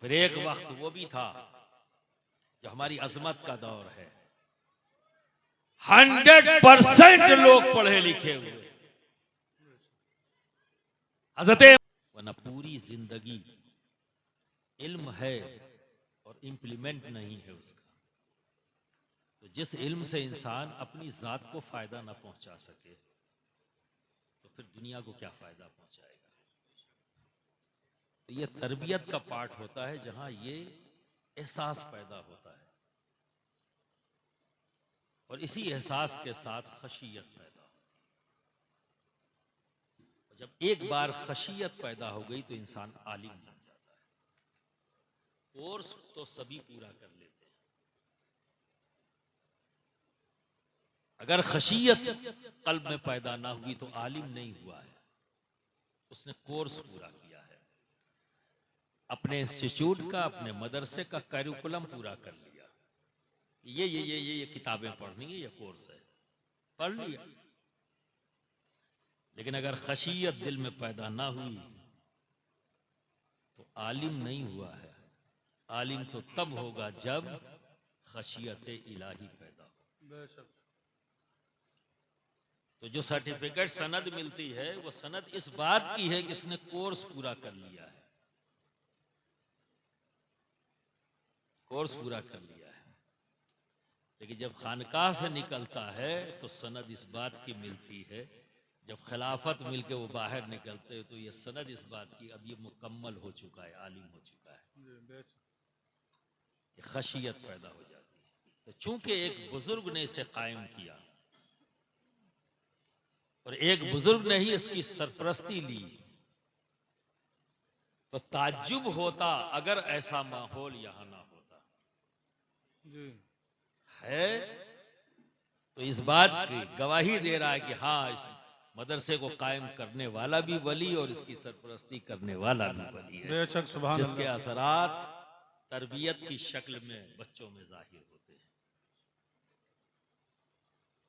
फिर एक वक्त वो भी था जो हमारी अजमत का दौर है, 100% लोग पढ़े लिखे हुए, हजरत, वरना पूरी जिंदगी इल्म है और इम्प्लीमेंट नहीं है उसका। तो जिस इल्म से इंसान अपनी जात को फायदा ना पहुंचा सके तो फिर दुनिया को क्या फायदा पहुंचाएगा। तो ये तरबियत का पार्ट होता है जहां ये एहसास पैदा होता है और इसी एहसास के साथ खशियत पैदा होती है। जब एक बार खशियत पैदा हो गई तो इंसान आलिम बन जाता है। कोर्स तो सभी पूरा कर लेते हैं, अगर खशियत कल्ब में पैदा ना हुई तो आलिम नहीं हुआ है, उसने कोर्स पूरा किया है, अपने इंस्टीट्यूट का, अपने मदरसे का करिकुलम पूरा कर लिया, ये किताबें पढ़नी है, ये कोर्स है, पढ़ लिया। लेकिन अगर खशियत दिल में पैदा ना हुई तो आलिम नहीं हुआ है। आलिम तो तब होगा जब खशियत इलाही पैदा हो। तो जो सर्टिफिकेट सनद मिलती है वो सनद इस बात की है कि इसने कोर्स पूरा कर लिया है, कोर्स पूरा कर लिया है। लेकिन जब खानकाह से निकलता है तो सनद इस बात की मिलती है, जब खिलाफत मिलके वो बाहर निकलते हैं तो ये सनद इस बात की अब ये मुकम्मल हो चुका है, आलिम हो चुका है, ये खशियत पैदा हो जाती है। तो चूंकि एक बुजुर्ग ने इसे कायम किया और एक बुजुर्ग ने ही इसकी सरपरस्ती ली, तो ताज्जुब होता अगर ऐसा माहौल यहां ना होता है। तो इस बात की गवाही दे रहा है कि हाँ, इस मदरसे को कायम करने वाला भी वली और इसकी सरपरस्ती करने वाला भी वली है, बेशक, सुभान जिसके अल्लाह। असरात तरबियत की शक्ल में बच्चों में जाहिर होते हैं।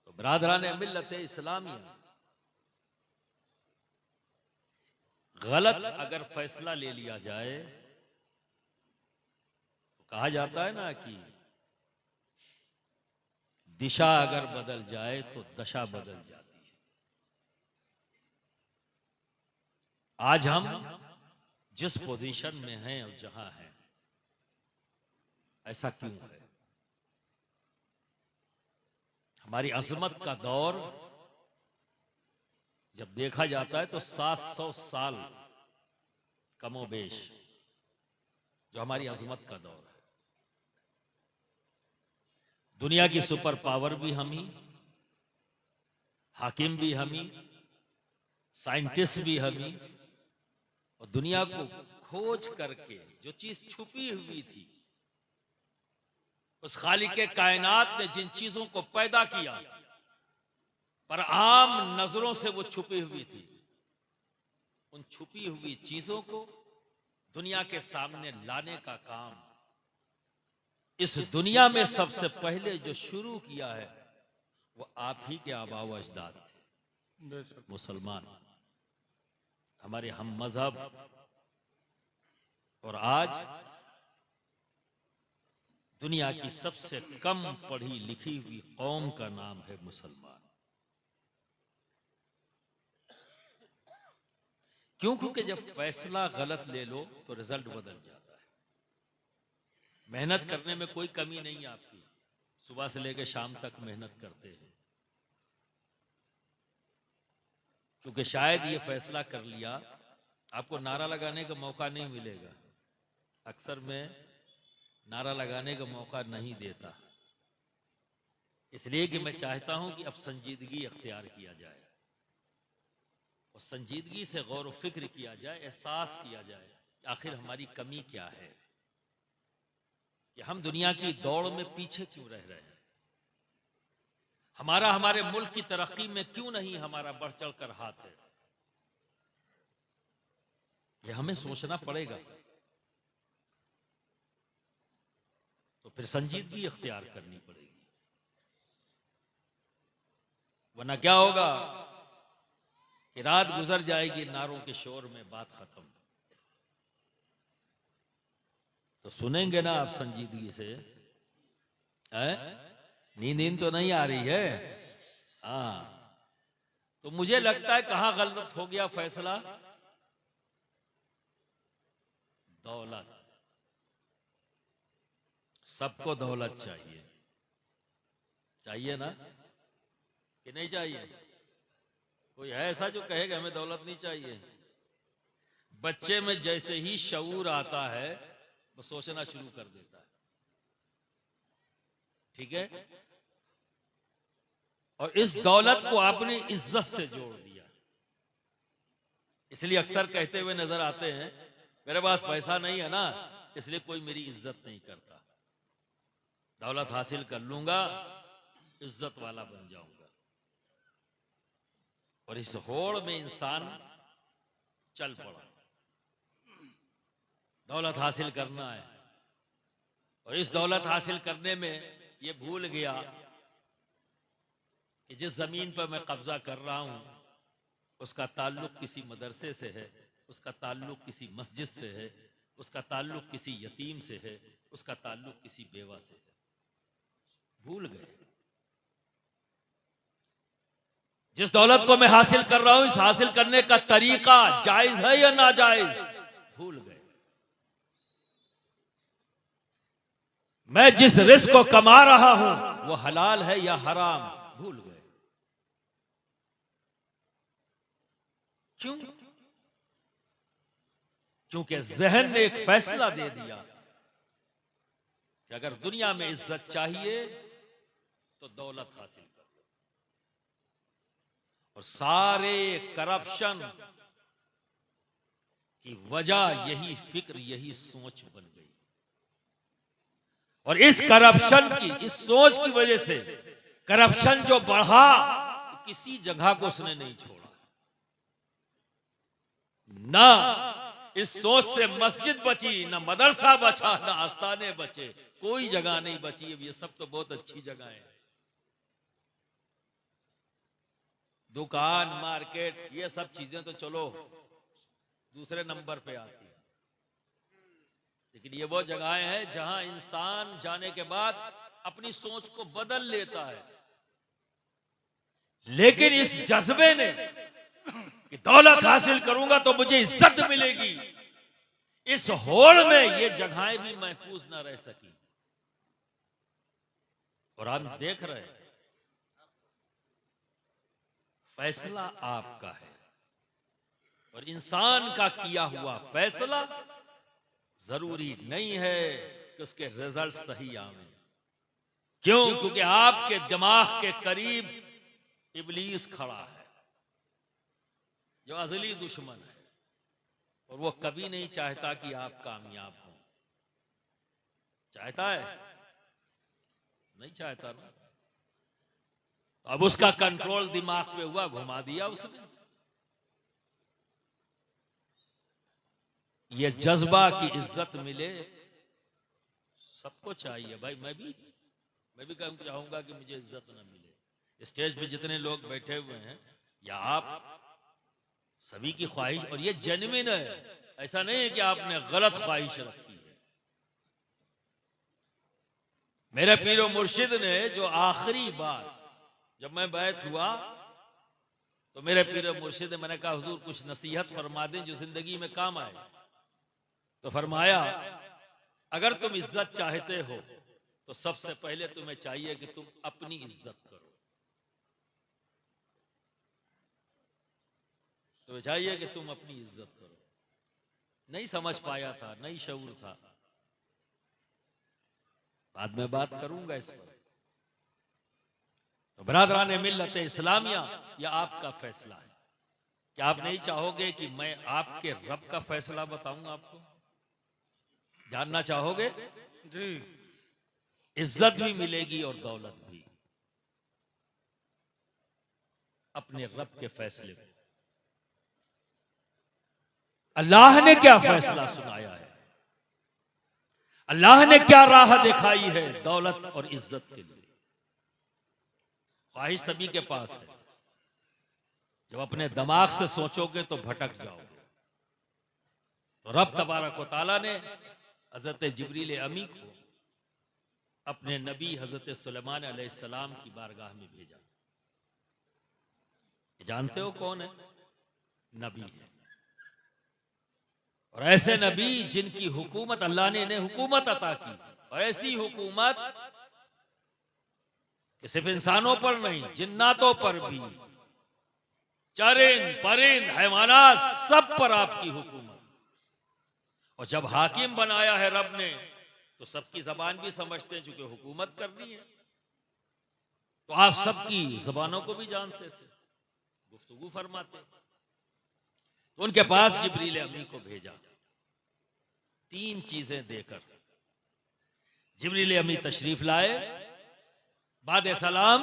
तो बरादरान मिल्लत इस्लामिया, गलत अगर फैसला ले लिया जाए तो कहा जाता है ना कि दिशा अगर बदल जाए तो दशा बदल जाती है। आज हम जिस पोजीशन में हैं और जहां हैं, ऐसा क्यों है? हमारी अजमत का दौर जब देखा जाता है तो 700 साल कमोबेश जो हमारी अजमत का दौर है। दुनिया की सुपर पावर भी हम ही, हाकिम भी हम ही, साइंटिस्ट भी हम ही, और दुनिया को खोज करके जो चीज छुपी हुई थी, उस खालिक कायनात ने जिन चीजों को पैदा किया पर आम नजरों से वो छुपी हुई थी, उन छुपी हुई चीजों को दुनिया के सामने लाने का काम इस दुनिया में सबसे पहले जो शुरू किया है वो आप ही के आबा व अजदाद थे, मुसलमान, हमारे हम मजहब। और आज दुनिया की सबसे कम पढ़ी लिखी हुई कौम का नाम है मुसलमान। क्यों? क्योंकि जब फैसला गलत ले लो तो रिजल्ट बदल जाता है। मेहनत करने में कोई कमी नहीं है आपकी, सुबह से लेकर शाम तक मेहनत करते हैं, क्योंकि शायद ये फैसला कर लिया, आपको नारा लगाने का मौका नहीं मिलेगा। अक्सर मैं नारा लगाने का मौका नहीं देता, इसलिए कि मैं चाहता हूं कि अब संजीदगी अख्तियार किया जाए और संजीदगी से गौर व फिक्र किया जाए, एहसास किया जाए कि आखिर हमारी कमी क्या है, कि हम दुनिया की दौड़ में पीछे क्यों रह रहे हैं, हमारे मुल्क की तरक्की में क्यों नहीं हमारा बढ़ चढ़ कर हाथ है। ये हमें सोचना पड़ेगा। तो फिर संजीदगी अख्तियार करनी पड़ेगी, वरना क्या होगा कि रात गुजर जाएगी नारों के शोर में, बात खत्म। तो सुनेंगे ना आप संजीदगी से। नींद तो नहीं आ रही है। हाँ, तो मुझे लगता है कहां गलत हो गया फैसला। दौलत, सबको दौलत चाहिए, चाहिए ना कि नहीं चाहिए? कोई है ऐसा जो कहेगा हमें दौलत नहीं चाहिए? बच्चे में जैसे ही शऊर आता है वो सोचना शुरू कर देता है, ठीक है। और इस दौलत को आपने इज्जत से जोड़ दिया, इसलिए अक्सर कहते हुए नजर आते हैं मेरे पास पैसा नहीं है ना, इसलिए कोई मेरी इज्जत नहीं करता। दौलत हासिल कर लूंगा, इज्जत वाला बन जाऊंगा। और इस होड़ में इंसान चल पड़ा, दौलत हासिल करना है। और इस दौलत हासिल करने में ये भूल गया कि जिस जमीन पर मैं कब्जा कर रहा हूं उसका ताल्लुक किसी मदरसे से है, उसका ताल्लुक किसी मस्जिद से है, उसका ताल्लुक किसी यतीम से है, उसका ताल्लुक किसी बेवा से है। भूल गए। जिस दौलत को मैं हासिल कर रहा हूं, इस हासिल करने का तरीका जायज है या नाजायज, भूल गए। मैं जिस रिस्क को कमा रहा हूं वो हलाल है या हराम, भूल गए। क्यों? क्योंकि जहन ने एक फैसला दे दिया कि अगर दुनिया में इज्जत चाहिए तो दौलत हासिल कर लो। और सारे करप्शन की वजह यही फिक्र, यही सोच बन गई। और इस करप्शन की, इस सोच की वजह से करप्शन जो बढ़ा, किसी जगह को उसने नहीं छोड़ा। ना इस सोच से मस्जिद बची, ना मदरसा बचा, ना आस्थाने बचे, कोई जगह नहीं बची। अब ये सब तो बहुत अच्छी जगह है, दुकान, मार्केट, ये सब चीजें तो चलो दूसरे नंबर पे आती है, लेकिन ये वो जगहें हैं जहां इंसान जाने के बाद अपनी सोच को बदल लेता है। लेकिन इस जज्बे ने कि दौलत हासिल करूंगा तो मुझे इज्जत मिलेगी, इस होड़ में ये जगहें भी महफूज ना रह सकी। और हम देख रहे हैं फैसला आपका है, और इंसान का किया हुआ फैसला जरूरी नहीं है कि उसके रिजल्ट सही आवे। क्यों? क्योंकि आपके दिमाग के करीब इब्लीस खड़ा है जो अजली दुश्मन है, और वो कभी नहीं चाहता कि आप कामयाब हो। चाहता है? नहीं चाहता ना। अब उसका कंट्रोल दिमाग पे हुआ, घुमा दिया उसने। ये जज्बा की इज्जत मिले सबको चाहिए भाई। मैं भी चाहूंगा कि मुझे इज्जत ना मिले। स्टेज पे जितने लोग बैठे हुए हैं या आप सभी की ख्वाहिश, और ये जेन्युइन है, ऐसा नहीं है कि आपने गलत ख्वाहिश रखी है। मेरे पीरो मुर्शिद ने जो आखिरी बार जब मैं बैत हुआ तो मेरे पीरो मुर्शिद ने, मैंने कहा हुजूर कुछ नसीहत फरमा दें जो जिंदगी में काम आए। तो फरमाया अगर तुम इज्जत चाहते हो तो सबसे पहले तुम्हें चाहिए कि तुम अपनी इज्जत करो। तुम्हें चाहिए कि तुम अपनी इज्जत करो। नहीं समझ पाया था, नहीं शऊर था, बाद में बात करूंगा इस पर। तो बरादरान मिल्लत इस्लामिया, यह आपका फैसला है। क्या आप नहीं चाहोगे कि मैं आपके रब का फैसला बताऊंगा? आपको जानना चाहोगे? जी। इज्जत भी मिलेगी और दौलत भी, अपने रब के फैसले को। अल्लाह ने क्या फैसला सुनाया है, अल्लाह ने क्या राह दिखाई है दौलत और इज्जत के लिए। ख्वाहिश सभी के पास है, जब अपने दिमाग से सोचोगे तो भटक जाओगे। तो रब तबारक व तआला ने हजरत जिब्रील अमी को अपने नबी हजरत सुलेमान अलैहिस्सलाम की बारगाह में भेजा। जानते हो कौन है? नबी है। और ऐसे नबी जिनकी हुकूमत अल्लाह ने इन्हें हुकूमत अता की, और ऐसी हुकूमत कि सिर्फ इंसानों पर नहीं, जिन्नातों पर भी, चरिंद परिंद हैवानात सब पर आपकी हुकूमत। और जब हाकिम बनाया है रब ने, तो सबकी जबान भी समझते हैं, चूंकि हुकूमत करनी है। तो आप सबकी जबानों को भी जानते थे, गुफ्तगू फरमाते। तो उनके पास जिब्रील अमी को भेजा 3 चीजें देकर। जिब्रील अमी तशरीफ लाए, बाद सलाम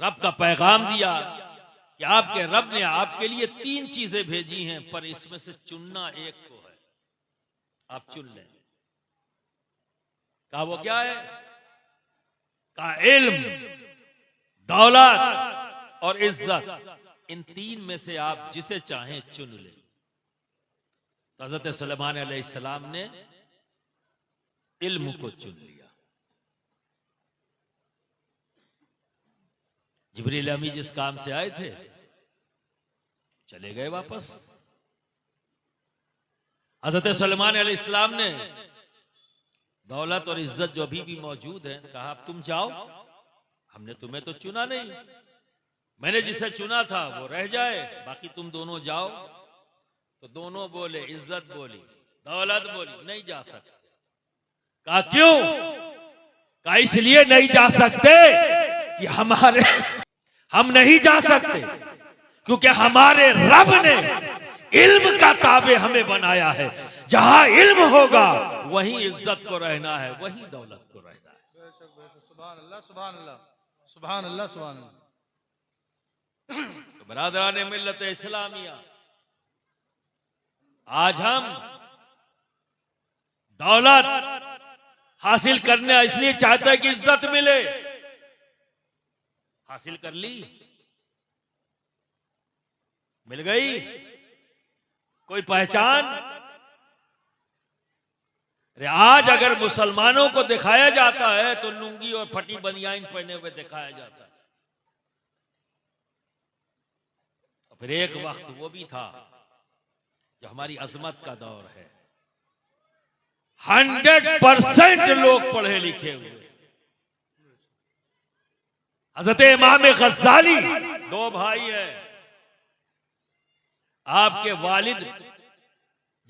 रब का पैगाम दिया कि आपके रब ने आपके लिए 3 चीजें भेजी हैं, पर इसमें से चुनना एक को है, आप चुन लें। कहा वो क्या है? कहा इल्म, दौलत और इज्जत, इन 3 में से आप जिसे चाहें चुन लें। तो हज़रत सुलेमान अलैहिस्सलाम ने इल्म को चुन लिया। जिब्रील अमी जिस काम से आए थे चले गए वापस। हज़रत सुलेमान अलैहिस्सलाम ने दौलत और इज्जत जो अभी भी मौजूद है, कहा अब तुम जाओ, हमने तुम्हें तो चुना नहीं, मैंने जिसे चुना था वो रह जाए, बाकी तुम दोनों जाओ। तो दोनों बोले, इज्जत बोली, दौलत बोली, नहीं जा सकते। कहा क्यों? कहा इसलिए नहीं जा सकते कि हम नहीं जा सकते क्योंकि हमारे रब ने इल्म का ताबे हमें बनाया है। जहां इल्म होगा वहीं इज्जत को रहना है, वहीं दौलत को रहना है। सुभान अल्लाह, सुभान अल्लाह, सुभान अल्लाह, सुभान अल्लाह। तो बरादरान मिल्लत इस्लामिया, आज हम दौलत हासिल करने इसलिए चाहते हैं कि इज्जत मिले। हासिल कर ली, मिल गई, कोई पहचान। अरे आज अगर मुसलमानों को दिखाया जाता है तो लुंगी और फटी बनियान पहने हुए दिखाया जाता है। तो फिर एक वक्त वो भी था जो हमारी अजमत का दौर है, 100% लोग पढ़े लिखे हुए। हजरत इमाम गज्जाली 2 भाई हैं। आपके वालिद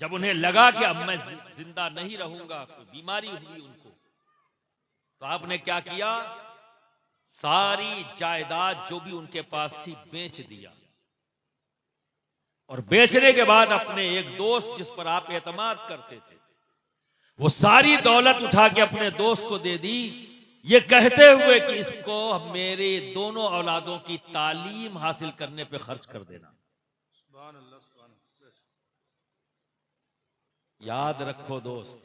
जब उन्हें लगा कि अब मैं जिंदा नहीं रहूंगा, कोई बीमारी हुई उनको, तो आपने क्या किया? सारी जायदाद जो भी उनके पास थी बेच दिया। और बेचने के बाद अपने एक दोस्त जिस पर आप एतमाद करते थे, वो सारी दौलत उठा के अपने दोस्त को दे दी, ये कहते हुए कि इसको मेरे दोनों औलादों की तालीम हासिल करने पे खर्च कर देना। सुभान अल्लाह, सुभान अल्लाह। याद रखो दोस्त,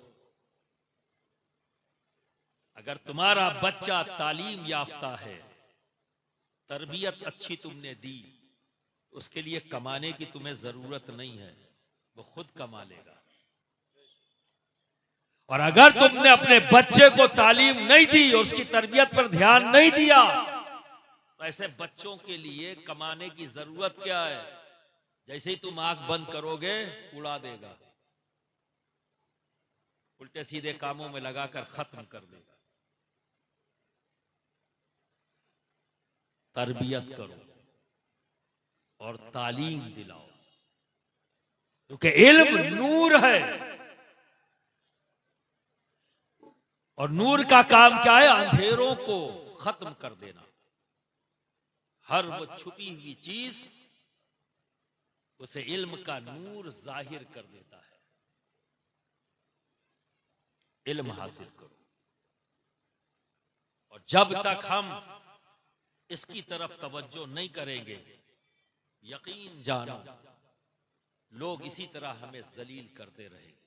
अगर तुम्हारा बच्चा तालीम याफ्ता है, तरबियत अच्छी तुमने दी, उसके लिए कमाने की तुम्हें जरूरत नहीं है, वो खुद कमा लेगा। और अगर तुमने अपने बच्चे को तालीम नहीं दी और उसकी तरबियत पर ध्यान नहीं दिया, तो ऐसे बच्चों के लिए कमाने की जरूरत क्या है? जैसे ही तुम आंख बंद करोगे उड़ा देगा, उल्टे सीधे कामों में लगाकर खत्म कर देगा। तरबियत करो और तालीम दिलाओ, क्योंकि इल्म नूर है, और नूर का काम क्या है? अंधेरों को खत्म कर देना। हर वो छुपी हुई चीज उसे इल्म का नूर जाहिर कर देता है। इल्म हासिल करो, और जब तक हम इसकी तरफ तवज्जो नहीं करेंगे, यकीन जानो लोग इसी तरह हमें जलील करते रहेंगे।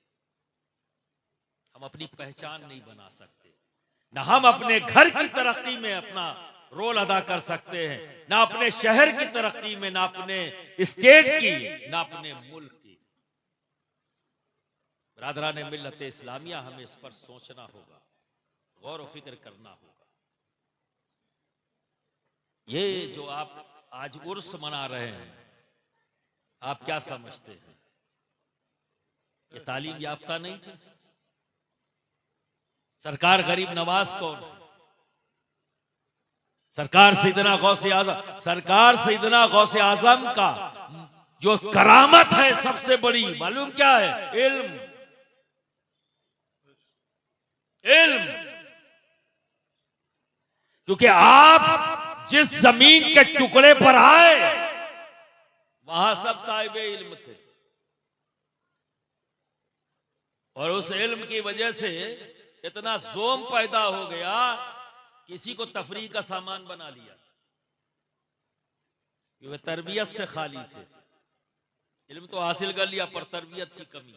हम अपनी पहचान नहीं बना सकते, ना हम अपने घर की तरक्की में अपना रोल अदा कर सकते हैं, ना अपने शहर की तरक्की में, ना अपने स्टेट की, ना अपने मुल्क की। बरादरान मिल्लत इस्लामिया, हमें इस पर सोचना होगा, गौर व फिक्र करना होगा। ये जो आप आज उर्स मना रहे हैं, आप क्या समझते हैं? ये तालीम याफ्ता नहीं थे? सरकार गरीब नवाज कौन है? सरकार सैयदना गौसे आजम, सरकार सैयदना गौसे आजम का जो करामत है सबसे बड़ी, मालूम क्या है? इल्म। इल्म। क्योंकि आप जिस जमीन के टुकड़े पर आए, वहां सब साहिब इल्म थे, और उस इल्म की वजह से इतना जोम पैदा हो गया, किसी को तफरीह का सामान बना लिया, कि वे तरबियत से खाली थे। इल्म तो हासिल कर लिया, पर तरबियत की कमी।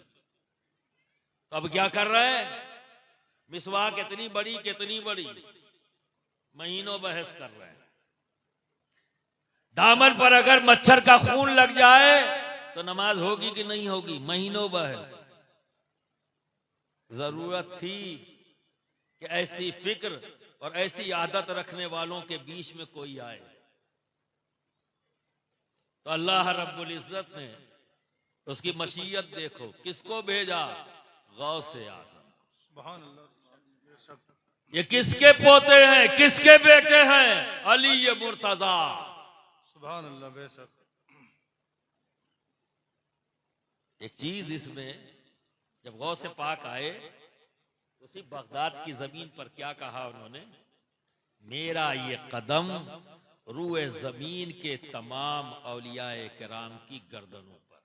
तो अब क्या कर रहे हैं? मिसवाक कितनी बड़ी, कितनी बड़ी, महीनों बहस कर रहे हैं। दामन पर अगर मच्छर का खून लग जाए तो नमाज होगी कि नहीं होगी? महीनों बहस। जरूरत थी कि ऐसी फिक्र और ऐसी आदत रखने वालों के बीच में कोई आए। तो अल्लाह रब्बुल इज्जत ने उसकी मशीयत देखो, किसको भेजा? गौसे आजम। सुभान अल्लाह, बेशक। ये किसके पोते हैं, किसके बेटे हैं? अली ये मुर्तजा। सुभान अल्लाह, बेशक। एक चीज इसमें, जब गौसे पाक आए तो उसी बगदाद की जमीन पर क्या कहा उन्होंने? मेरा ये कदम रूए जमीन के तमाम औलियाए किराम की गर्दनों पर।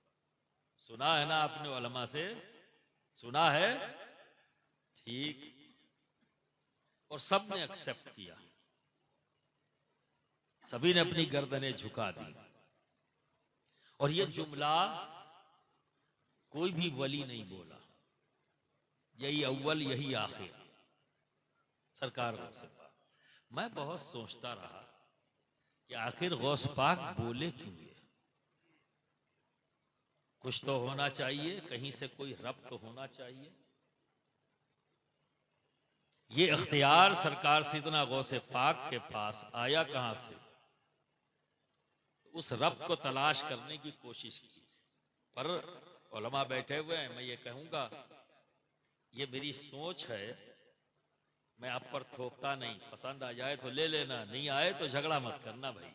सुना है ना आपने, उलमा से सुना है? ठीक। और सबने एक्सेप्ट किया, सभी ने अपनी गर्दनें झुका दी। और ये जुमला कोई भी वली नहीं बोला, यही अव्वल यही आखिर, सरकार गौसे पाक। मैं बहुत सोचता रहा कि आखिर गौस पाक बोले क्यों ये? कुछ तो होना चाहिए, कहीं से कोई रब्त तो होना चाहिए। ये इख्तियार सरकार सैयदना गौसे पाक के पास आया कहां से? उस रब्त को तलाश करने की कोशिश की, पर उलमा बैठे हुए हैं। मैं ये कहूंगा, ये मेरी सोच है, मैं आप पर थोपता नहीं। पसंद आ जाए तो ले लेना, नहीं आए तो झगड़ा मत करना भाई।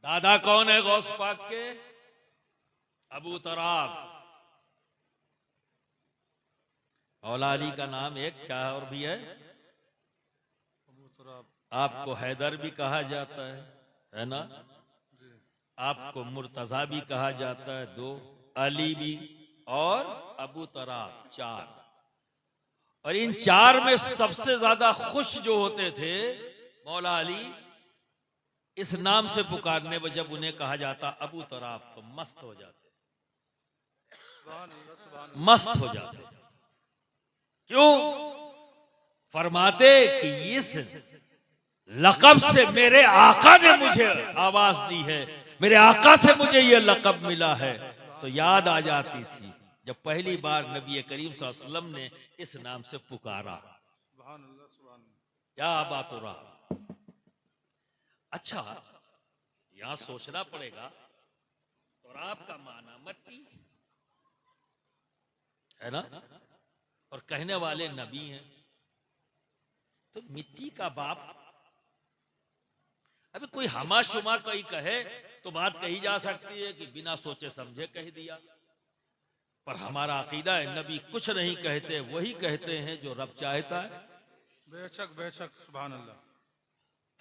दादा कौन है गौस पाक के? अबू तराब। मौला अली का नाम एक क्या और भी है? अबू तुराब। आपको हैदर भी कहा जाता है ना? जी। आपको मुर्तजा भी कहा जाता है, 2। अली भी और अबू तराब, 4। और इन 4 में सबसे ज्यादा खुश जो होते थे मौला अली, इस नाम से पुकारने में जब उन्हें कहा जाता अबू तराब, तो मस्त हो जाते, सुभान अल्लाह, सुभान अल्लाह। मस्त हो जाते। क्यों? फरमाते कि इस लकब से मेरे आका ने मुझे आवाज दी है, मेरे आका से मुझे यह लकब मिला है। तो याद आ जाती थी जब पहली बार नबी करीम सल्लल्लाहु अलैहि वसल्लम ने इस नाम से पुकारा, सुभान अल्लाह, सुभान अल्लाह। या अबा तुराब। अच्छा, यहां सोचना पड़ेगा, तुराब का माना मट्टी है ना, और कहने वाले नबी हैं, तो मिट्टी का बाप। अभी कोई हमा शुमा कोई कहे तो बात कही जा सकती है कि बिना सोचे समझे कह दिया, पर हमारा अकीदा है नबी कुछ नहीं कहते, वही कहते हैं जो रब चाहता है। बेशक, बेशक। सुभान अल्लाह।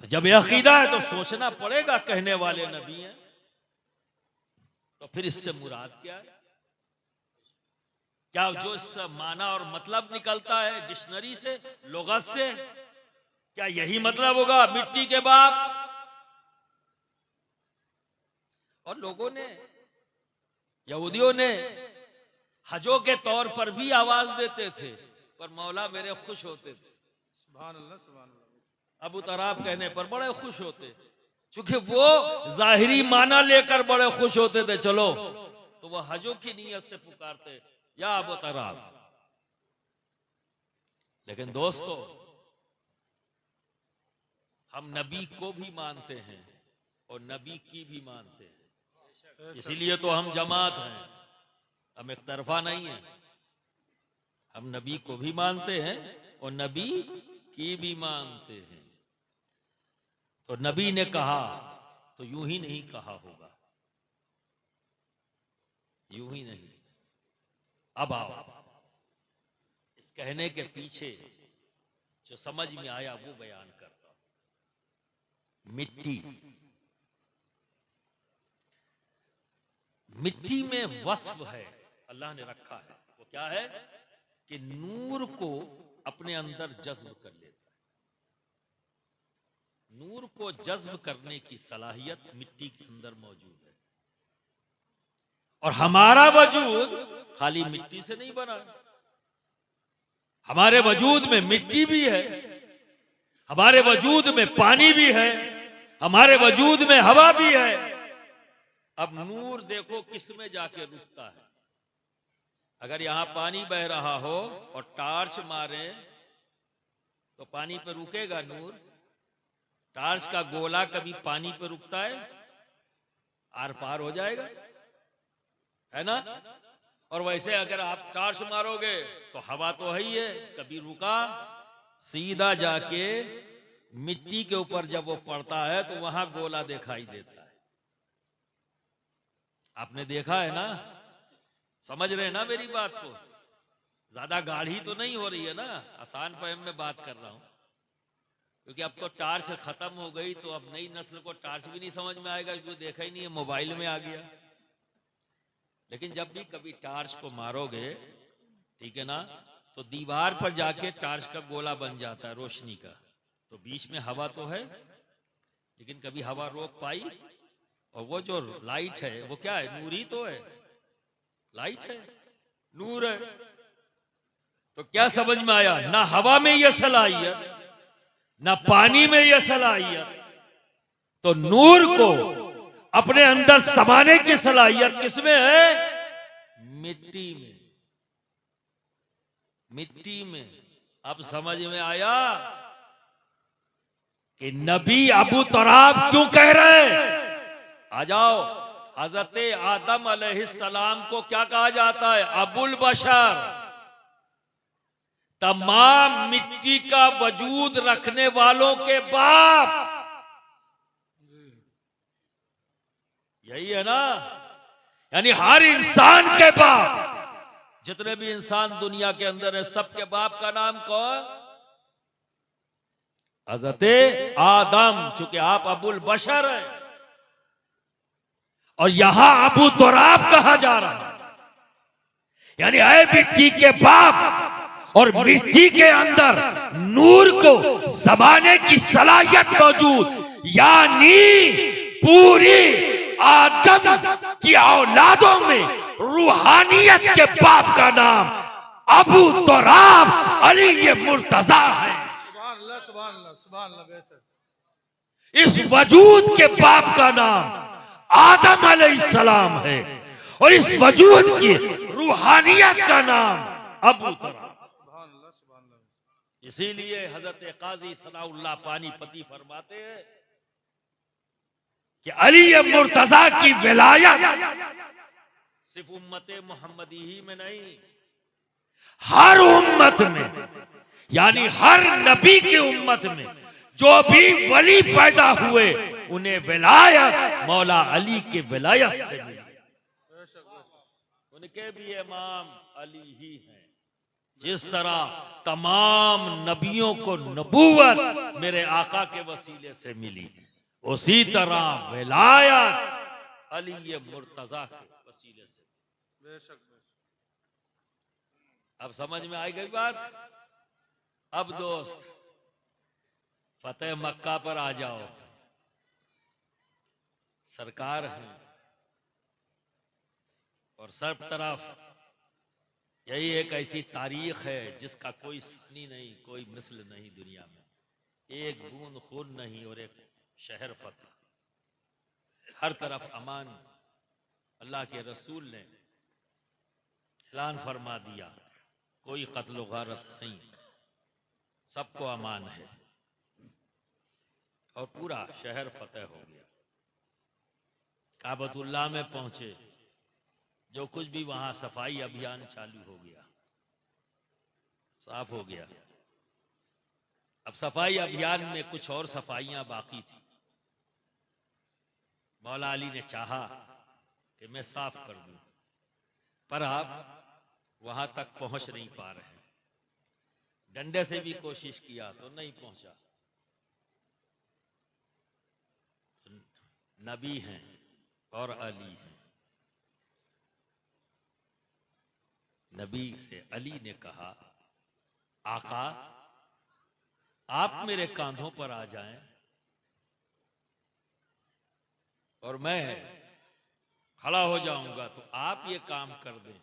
तो जब यह अकीदा है तो सोचना पड़ेगा, कहने वाले नबी हैं, तो फिर इससे मुराद क्या है? क्या जो इससे माना और मतलब निकलता है डिक्शनरी से, लुगत से, क्या यही मतलब होगा मिट्टी के बाप? और लोगों ने, यहूदियों ने हजों के तौर पर भी आवाज देते थे, पर मौला मेरे खुश होते थे। सुभान अल्लाह, सुभान अल्लाह। अबू तराब कहने पर बड़े खुश होते। क्योंकि वो जाहिरी माना लेकर बड़े खुश होते थे, चलो तो वो हजों की नीयत से पुकारते या अबू तराब। लेकिन दोस्तों, हम नबी को भी मानते हैं और नबी की भी मानते हैं, इसीलिए तो हम जमात हैं, हम एक तरफा नहीं है। हम नबी को भी मानते हैं और नबी की भी मानते हैं। तो नबी ने कहा तो यूं ही नहीं कहा होगा, यूं ही नहीं। अब आओ, इस कहने के पीछे जो समझ में आया वो बयान करता हूं। मिट्टी, मिट्टी में वस्फ है, अल्लाह ने रखा है। वो क्या है कि नूर को अपने अंदर जज्ब कर लेता है। नूर को जज्ब करने की सलाहियत मिट्टी के अंदर मौजूद है। और हमारा वजूद खाली मिट्टी से नहीं बना, हमारे वजूद में मिट्टी भी है, हमारे वजूद में पानी भी है, हमारे वजूद में हवा भी है। अब नूर देखो किस में जाके रुकता है। अगर यहां पानी बह रहा हो और टार्च मारे तो पानी पर रुकेगा नूर? टार्च का गोला कभी पानी पर रुकता है? आर पार हो जाएगा, है ना? और वैसे अगर आप टार्च मारोगे तो हवा तो है ही है, कभी रुका, सीधा जाके मिट्टी के ऊपर जब वो पड़ता है तो वहां गोला दिखाई देता है। आपने देखा है ना? समझ रहे हैं ना मेरी बात को? ज्यादा गाढ़ी तो नहीं हो रही है ना, आसान फहम में बात कर रहा हूं। क्योंकि अब तो टार्च खत्म हो गई, तो अब नई नस्ल को टार्च भी नहीं समझ में आएगा, क्योंकि देखा ही नहीं है, मोबाइल में आ गया। लेकिन जब भी कभी टार्च को मारोगे, ठीक है ना, तो दीवार पर जाके टार्च का गोला बन जाता है रोशनी का। तो बीच में हवा तो है, लेकिन कभी हवा रोक पाई? और वो जो लाइट है वो क्या है? नूर ही तो है, लाइट है, नूर है। तो क्या समझ में आया? ना हवा में यह सलाहियत, ना पानी में यह सलाहियत। तो नूर को अपने अंदर समाने की सलाहियत किसमें है? मिट्टी में, मिट्टी में। अब समझ में आया कि नबी अबू तराब क्यों कह रहे हैं? आ जाओ, हजरत आदम अलैहिस्सलाम को क्या कहा जाता है? अबुल बशर। तमाम मिट्टी का वजूद रखने वालों के बाप, यही है ना? यानी हर इंसान के बाप, जितने भी इंसान दुनिया के अंदर है, सबके बाप का नाम कौन? हजरत आदम। चूंकि आप अबुल बशर है और यहां अबू तुराब कहा जा रहा है, यानी है मिट्टी के बाप और मिट्टी के अंदर नूर को समाने की सलाहियत मौजूद, यानी पूरी आदम की औलादों में रूहानियत के बाप का नाम अबू तुराब अली मुर्तजा है। सुभान अल्लाह, सुभान अल्लाह, सुभान अल्लाह। बेशक इस वजूद के बाप का नाम आदम अलैहिस्सलाम है और इस वजूद की रूहानियत का नाम अबू तुराब। सुभान अल्लाह, सुभान अल्लाह। इसीलिए हजरत काजी सनाउल्लाह पानीपती फरमाते हैं कि अली मुर्तजा की विलायत सिर्फ उम्मत मोहम्मदी ही में नहीं, हर उम्मत में, यानी हर नबी की उम्मत में जो भी वली पैदा हुए उन्हें विलायत मौला अली के विलायत से मिली। उनके भी इमाम अली ही हैं। जिस तरह तमाम नबियों को नबूवत मेरे आका के वसीले से मिली, उसी तरह विलायत अली मुर्तजा के वसीले से। बेशक अब समझ में आई गई बात? अब दोस्त फतेह मक्का पर आ जाओ। सरकार है और सब तरफ यही एक ऐसी तारीख है जिसका कोई सानी नहीं, कोई मिसल नहीं दुनिया में। एक बूंद खून नहीं और एक शहर फतह। हर तरफ अमान। अल्लाह के रसूल ने ऐलान फरमा दिया, कोई कत्ल गारत नहीं, सबको अमान है। और पूरा शहर फतेह हो गया। काबतुल्लाह में पहुंचे, जो कुछ भी वहां सफाई अभियान चालू हो गया, साफ हो गया। अब सफाई अभियान में कुछ और सफाइयां बाकी थी। मौला अली ने चाहा कि मैं साफ कर दूं, पर आप वहां तक पहुंच नहीं पा रहे। डंडे से भी कोशिश किया तो नहीं पहुंचा। नबी हैं और अली हैं। नबी से अली ने कहा, आका आप मेरे कांधों पर आ जाएं और मैं खड़ा हो जाऊंगा तो आप ये काम कर दें।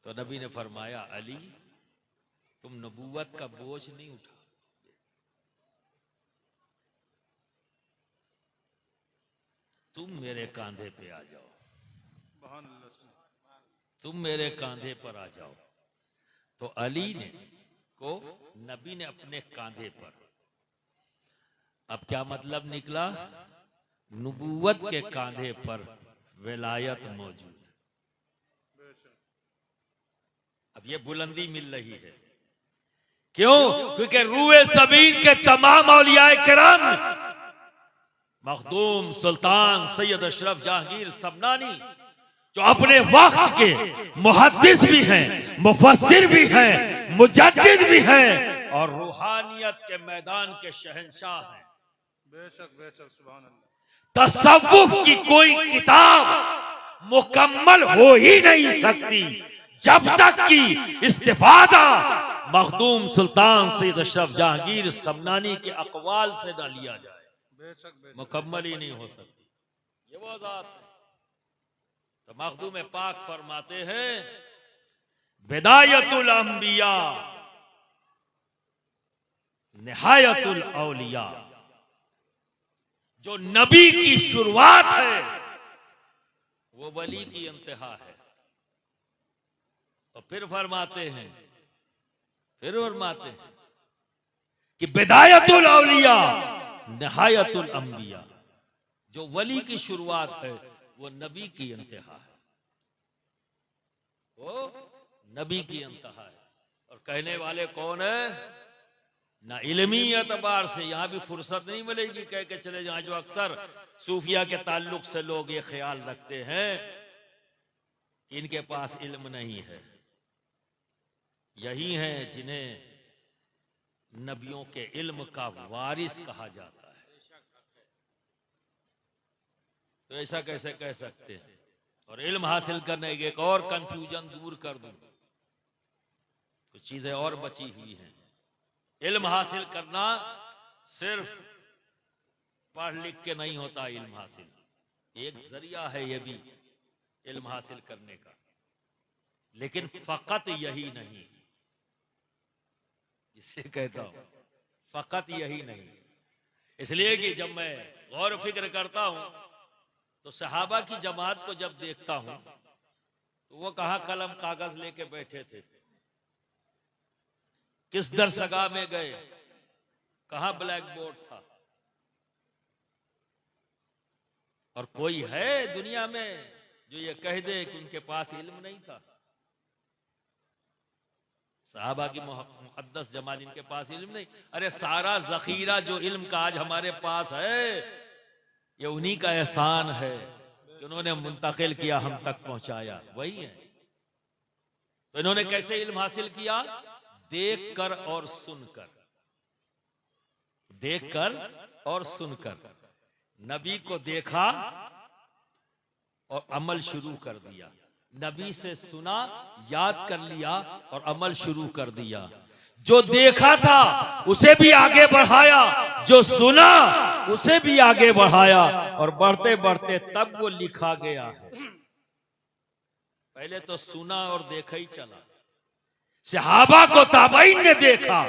तो नबी ने फरमाया, अली तुम नबूवत का बोझ नहीं उठा, तुम मेरे कांधे पे आ जाओ, तुम मेरे कांधे पर आ जाओ। तो अली ने को नबी ने अपने कांधे पर। अब क्या मतलब निकला? नबूवत के कांधे पर विलायत मौजूद है। अब ये बुलंदी मिल रही है। क्यों? क्योंकि रूए ज़मीन के तमाम औलियाए किराम, मखदूम, सुल्तान, सैयद अशरफ जहांगीर सबनानी, जो अपने वक्त के मुहद्दिस भी हैं, मुफस्सिर भी हैं, मुजद्दिद भी हैं और रूहानियत के मैदान के शहंशाह हैं। बेशक बेशक, सुभान अल्लाह। तसव्वुफ की कोई किताब मुकम्मल हो ही नहीं सकती जब तक कि इस्तिफादा मखदूम सुल्तान सैयद अशरफ जहांगीर सबनानी के अकवाल से न लिया जाए, बेशक बेशक, मुकम्मल ही नहीं हो सकती। ये वो ज़ात है। तो मखदूम पाक फरमाते हैं, बिदायतुल अंबिया निहायतुल औलिया। जो नबी की शुरुआत है वो वली की इंतहा है। और फिर फरमाते हैं कि बिदायतुल औलिया निहायतुल अंबिया। जो वली की शुरुआत है वो नबी की इंतहा है, वो नबी की इंतहा है। और कहने वाले कौन है? ना इल्मी एतबार से यहां भी फुर्सत नहीं मिलेगी कह के चले जाए, जो अक्सर सूफिया के ताल्लुक से लोग ये ख्याल रखते हैं कि इनके पास इल्म नहीं है। यही हैं जिन्हें नबियों के इल्म का वारिस कहा जाता है। तो ऐसा कैसे कह सकते हैं? और इल्म हासिल करने के एक और कंफ्यूजन दूर कर दूं, कुछ चीजें और बची हुई हैं। इल्म हासिल करना सिर्फ पढ़ लिख के नहीं होता। इल्म हासिल एक जरिया है ये भी इल्म हासिल करने का, लेकिन फकत यही नहीं। इसलिए कहता हूं फकत यही नहीं, इसलिए कि जब मैं गौर फिक्र करता हूं तो सहाबा की जमात को जब देखता हूं तो वो कहां कलम कागज लेके बैठे थे, किस दरसगाह में गए, कहां ब्लैक बोर्ड था। और कोई है दुनिया में जो ये कह दे कि उनके पास इल्म नहीं था? सहाबा की मुक़द्दस जमात, इनके पास इल्म नहीं। अरे सारा जखीरा जो इल्म का आज हमारे पास है ये उन्हीं का एहसान है कि उन्होंने मुंतकिल किया, हम तक पहुंचाया, वही है। तो इन्होंने कैसे इल्म हासिल किया? देखकर और सुनकर, देखकर और सुनकर। नबी को देखा और अमल शुरू कर दिया, नबी से सुना, याद कर लिया और अमल शुरू कर दिया। जो देखा था उसे भी आगे बढ़ाया, जो सुना उसे भी आगे बढ़ाया, और बढ़ते बढ़ते तब वो लिखा गया है। पहले तो सुना और देखा ही चला। सहाबा को ताबईन ने देखा,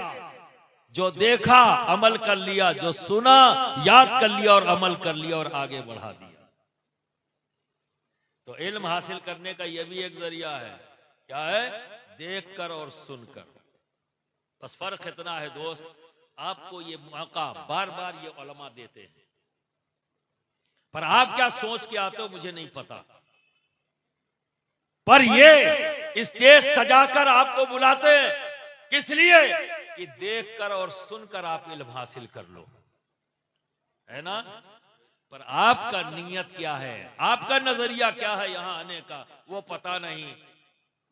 जो देखा अमल कर लिया, जो सुना याद कर लिया और अमल कर लिया और आगे बढ़ा दिया। तो इल्म हासिल करने का यह भी एक जरिया है। क्या है? देखकर और सुनकर। बस फर्क इतना है दोस्त, आपको ये मौका बार बार ये उलमा देते हैं, पर आप क्या सोच के आते हो मुझे नहीं पता। पर ये स्टेज सजाकर आपको बुलाते हैं, किस लिए? कि देखकर और सुनकर आप इल्म हासिल कर लो, है ना? पर आपका नियत क्या है, आपका नजरिया क्या है यहां आने का, वो पता नहीं।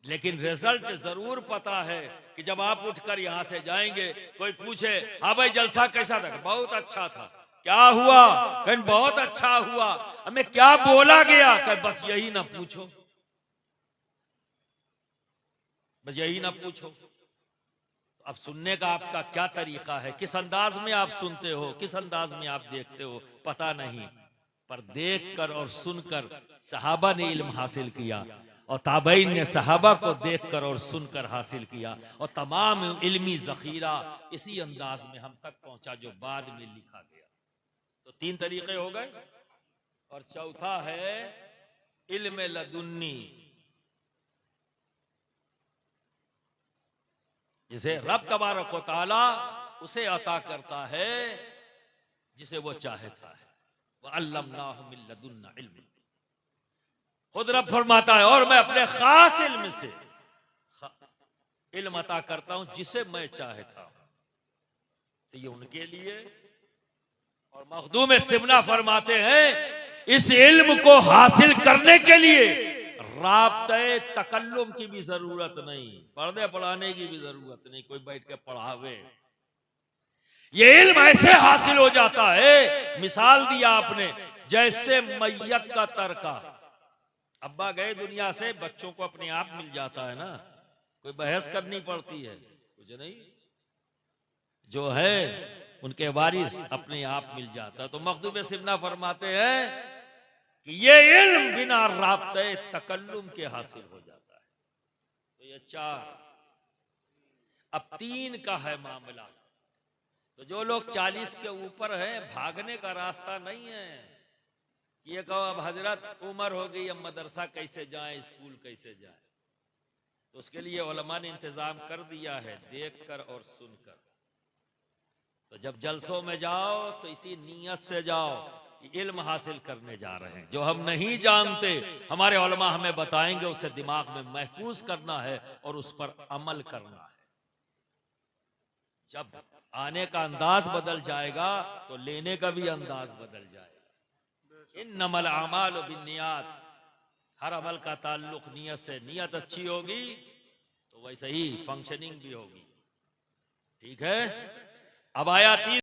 लेकिन रिजल्ट जरूर पता है कि जब आप उठकर यहां से जाएंगे, कोई पूछे हाँ भाई जलसा कैसा था? बहुत अच्छा था। क्या हुआ? कहीं बहुत अच्छा हुआ। हमें क्या बोला गया? कहीं बस यही ना पूछो, बस यही ना पूछो। अब सुनने का आपका क्या तरीका है, किस अंदाज में आप सुनते हो, किस अंदाज में आप देखते हो, पता नहीं। पर देखकर और सुनकर सहाबा ने इल्म हासिल किया, और ताबईन ने सहाबा को देखकर और सुनकर हासिल किया, और तमाम इल्मी जखीरा इसी अंदाज में हम तक पहुंचा जो बाद में लिखा गया। तो 3 तरीके हो गए। और चौथा है इल्म लदुन्नी, जिसे रब तबारक व तआला उसे अता करता है जिसे वो चाहता है। वह अल्लमनाहु मिन लदुन्ना इल्म, खुद रब फरमाता है और मैं अपने खास इल्म से इल्म अता करता हूं जिसे मैं चाहता हूं। तो ये उनके लिए। और मखदूम सिमना फरमाते हैं इस इल्म को हासिल करने के लिए राब्ते तकल्लुम की भी जरूरत नहीं, पढ़ने पढ़ाने की भी जरूरत नहीं, कोई बैठ के पढ़ावे। ये इल्म ऐसे हासिल हो जाता है, मिसाल दिया आपने, जैसे मैयत का तरका। अब्बा गए दुनिया से, बच्चों को अपने आप मिल जाता है ना, कोई बहस करनी पड़ती है कुछ नहीं, जो है उनके वारिस अपने आप मिल जाता है। तो मखदूम सिमना फरमाते हैं कि ये इल्म बिना राब्ते तकल्लुम के हासिल हो जाता है। तो ये 4। अब 3 का है मामला। तो जो लोग 40 के ऊपर हैं, भागने का रास्ता नहीं है। ये कहो अब हजरत उम्र हो गई, अब मदरसा कैसे जाएं, स्कूल कैसे जाएं? तो उसके लिए उलमा ने इंतजाम कर दिया है, देखकर और सुनकर। तो जब जलसों में जाओ तो इसी नीयत से जाओ कि इल्म हासिल करने जा रहे हैं। जो हम नहीं जानते हमारे उलमा हमें बताएंगे, उसे दिमाग में महफूज करना है और उस पर अमल करना है। जब आने का अंदाज बदल जाएगा तो लेने का भी अंदाज बदल जाएगा। इन्नमल आमालु बिन्नियात, हर अमल का ताल्लुक नियत से। नियत अच्छी होगी तो वैसे ही फंक्शनिंग भी होगी। ठीक है। अब आया 3